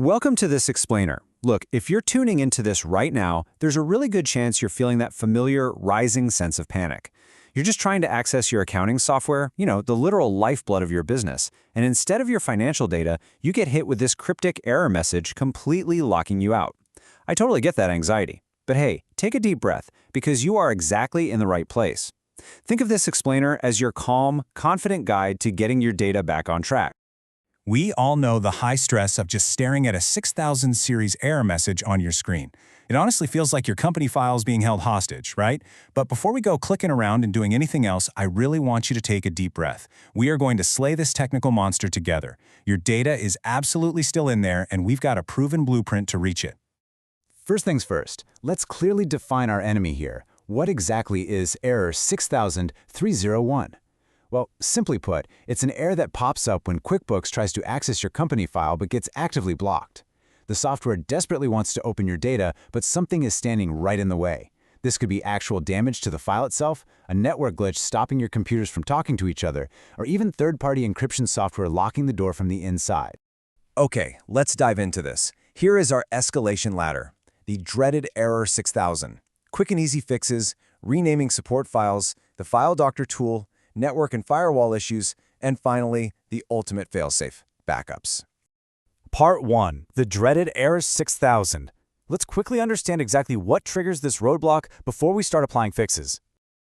Welcome to this explainer. Look, if you're tuning into this right now, there's a really good chance you're feeling that familiar, rising sense of panic. You're just trying to access your accounting software, the literal lifeblood of your business, and instead of your financial data, you get hit with this cryptic error message completely locking you out. I totally get that anxiety. But hey, take a deep breath, because you are exactly in the right place. Think of this explainer as your calm, confident guide to getting your data back on track. We all know the high stress of just staring at a 6000 series error message on your screen. It honestly feels like your company file is being held hostage, right? But before we go clicking around and doing anything else, I really want you to take a deep breath. We are going to slay this technical monster together. Your data is absolutely still in there, and we've got a proven blueprint to reach it. First things first, let's clearly define our enemy here. What exactly is error 60301? Well, simply put, it's an error that pops up when QuickBooks tries to access your company file but gets actively blocked. The software desperately wants to open your data, but something is standing right in the way. This could be actual damage to the file itself, a network glitch stopping your computers from talking to each other, or even third-party encryption software locking the door from the inside. Okay, let's dive into this. Here is our escalation ladder. The dreaded error 6000. Quick and easy fixes, renaming support files, the file doctor tool, network and firewall issues, and finally, the ultimate failsafe, backups. Part 1. The dreaded error 6000. Let's quickly understand exactly what triggers this roadblock before we start applying fixes.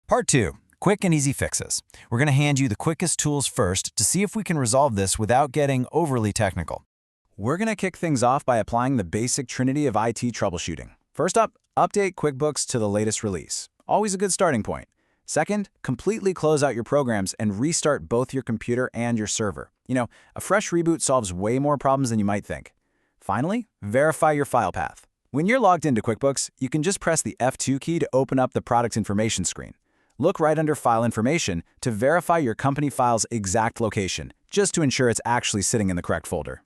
Part 2. Quick and easy fixes. We're going to hand you the quickest tools first to see if we can resolve this without getting overly technical. We're going to kick things off by applying the basic trinity of IT troubleshooting. First up, update QuickBooks to the latest release. Always a good starting point. Second, completely close out your programs and restart both your computer and your server. A fresh reboot solves way more problems than you might think. Finally, verify your file path. When you're logged into QuickBooks, you can just press the F2 key to open up the product information screen. Look right under File Information to verify your company file's exact location, just to ensure it's actually sitting in the correct folder.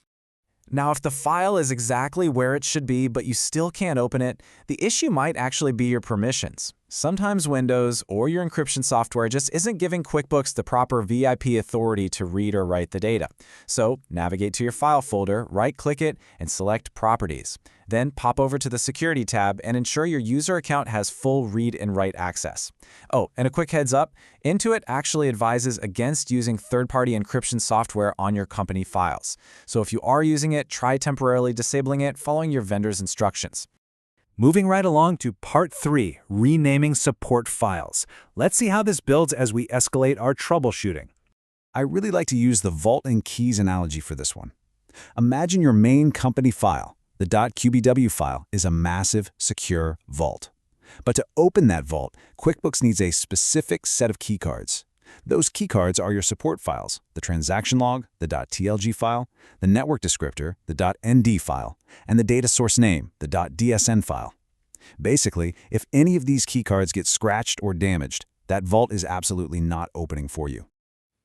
Now, if the file is exactly where it should be, but you still can't open it, the issue might actually be your permissions. Sometimes Windows or your encryption software just isn't giving QuickBooks the proper VIP authority to read or write the data. So, navigate to your file folder, right-click it, and select Properties. Then pop over to the Security tab and ensure your user account has full read and write access. Oh, and a quick heads up, Intuit actually advises against using third-party encryption software on your company files. So if you are using it, try temporarily disabling it following your vendor's instructions. Moving right along to Part 3, renaming support files. Let's see how this builds as we escalate our troubleshooting. I really like to use the vault and keys analogy for this one. Imagine your main company file. The .qbw file is a massive, secure vault. But to open that vault, QuickBooks needs a specific set of keycards. Those keycards are your support files, the transaction log, the .tlg file, the network descriptor, the .nd file, and the data source name, the .dsn file. Basically, if any of these keycards get scratched or damaged, that vault is absolutely not opening for you.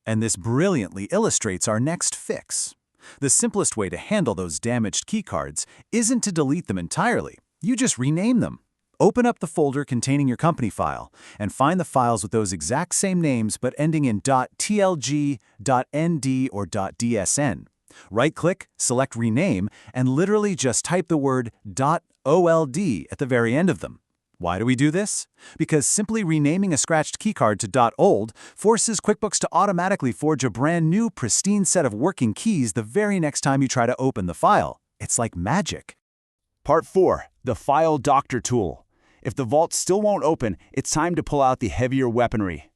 And this brilliantly illustrates our next fix. The simplest way to handle those damaged keycards isn't to delete them entirely. You just rename them. Open up the folder containing your company file and find the files with those exact same names but ending in .tlg, .nd, or .dsn. Right-click, select Rename, and literally just type the word .old at the very end of them. Why do we do this? Because simply renaming a scratched keycard to .old forces QuickBooks to automatically forge a brand new, pristine set of working keys the very next time you try to open the file. It's like magic. Part 4. The File Doctor tool. If the vault still won't open, it's time to pull out the heavier weaponry.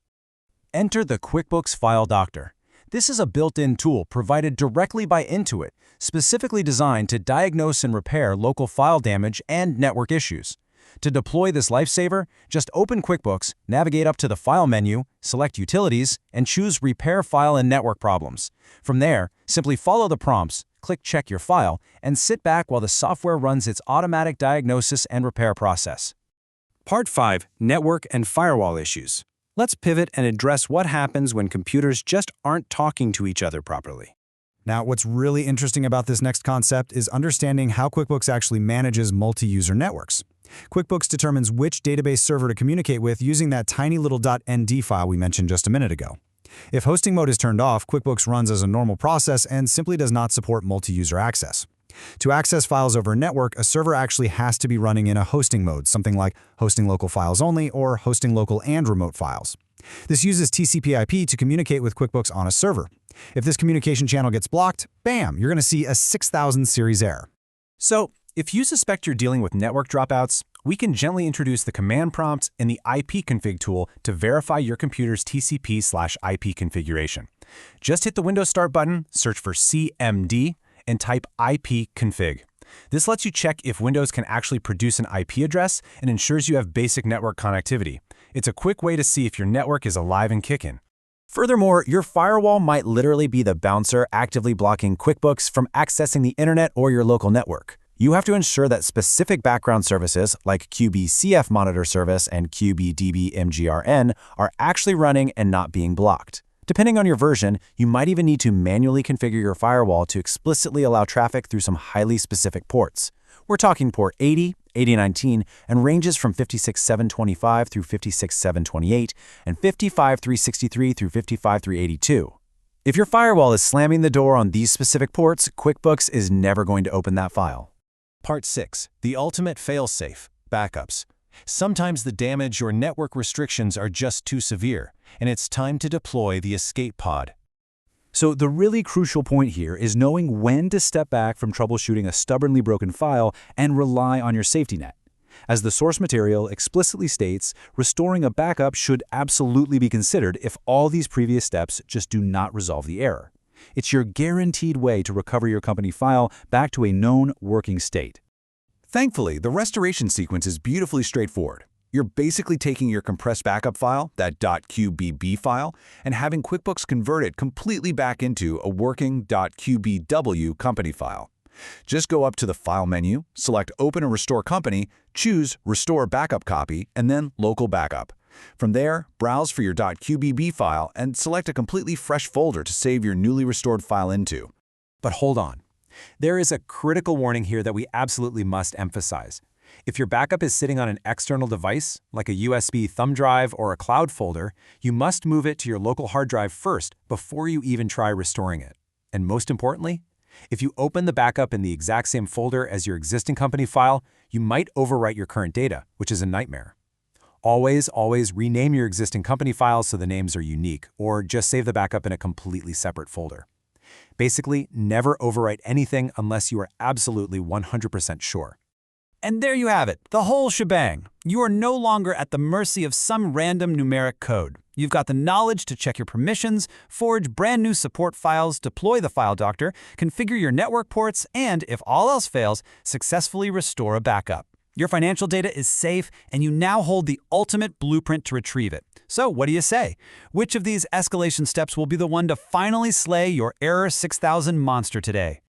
Enter the QuickBooks File Doctor. This is a built-in tool provided directly by Intuit, specifically designed to diagnose and repair local file damage and network issues. To deploy this lifesaver, just open QuickBooks, navigate up to the File menu, select Utilities, and choose Repair File and Network Problems. From there, simply follow the prompts, click Check Your File, and sit back while the software runs its automatic diagnosis and repair process. Part 5, Network and Firewall Issues. Let's pivot and address what happens when computers just aren't talking to each other properly. Now, what's really interesting about this next concept is understanding how QuickBooks actually manages multi-user networks. QuickBooks determines which database server to communicate with using that tiny little .nd file we mentioned just a minute ago. If hosting mode is turned off, QuickBooks runs as a normal process and simply does not support multi-user access. To access files over a network, a server actually has to be running in a hosting mode, something like hosting local files only or hosting local and remote files. This uses TCP/IP to communicate with QuickBooks on a server. If this communication channel gets blocked, bam, you're going to see a 6000 series error. So, if you suspect you're dealing with network dropouts, we can gently introduce the command prompt and the ipconfig tool to verify your computer's TCP/IP configuration. Just hit the Windows Start button, search for CMD, and type ipconfig. This lets you check if Windows can actually produce an IP address and ensures you have basic network connectivity. It's a quick way to see if your network is alive and kicking. Furthermore, your firewall might literally be the bouncer actively blocking QuickBooks from accessing the internet or your local network. You have to ensure that specific background services like QBCF Monitor Service and QBDB-MGRN are actually running and not being blocked. Depending on your version, you might even need to manually configure your firewall to explicitly allow traffic through some highly specific ports. We're talking port 80, 8019, and ranges from 56725 through 56728 and 55363 through 55382. If your firewall is slamming the door on these specific ports, QuickBooks is never going to open that file. Part 6. The ultimate failsafe, backups. Sometimes the damage or network restrictions are just too severe, and it's time to deploy the escape pod. So the really crucial point here is knowing when to step back from troubleshooting a stubbornly broken file and rely on your safety net. As the source material explicitly states, restoring a backup should absolutely be considered if all these previous steps just do not resolve the error. It's your guaranteed way to recover your company file back to a known working state. Thankfully, the restoration sequence is beautifully straightforward. You're basically taking your compressed backup file, that .qbb file, and having QuickBooks convert it completely back into a working .qbw company file. Just go up to the File menu, select Open and Restore Company, choose Restore Backup Copy, and then Local Backup. From there, browse for your .qbb file and select a completely fresh folder to save your newly restored file into. But hold on. There is a critical warning here that we absolutely must emphasize. If your backup is sitting on an external device, like a USB thumb drive or a cloud folder, you must move it to your local hard drive first before you even try restoring it. And most importantly, if you open the backup in the exact same folder as your existing company file, you might overwrite your current data, which is a nightmare. Always rename your existing company files so the names are unique, or just save the backup in a completely separate folder. Basically, never overwrite anything unless you are absolutely 100% sure. And there you have it, the whole shebang. You are no longer at the mercy of some random numeric code. You've got the knowledge to check your permissions, forge brand new support files, deploy the file doctor, configure your network ports, and, if all else fails, successfully restore a backup. Your financial data is safe, and you now hold the ultimate blueprint to retrieve it. So what do you say? Which of these escalation steps will be the one to finally slay your Error 6000 monster today?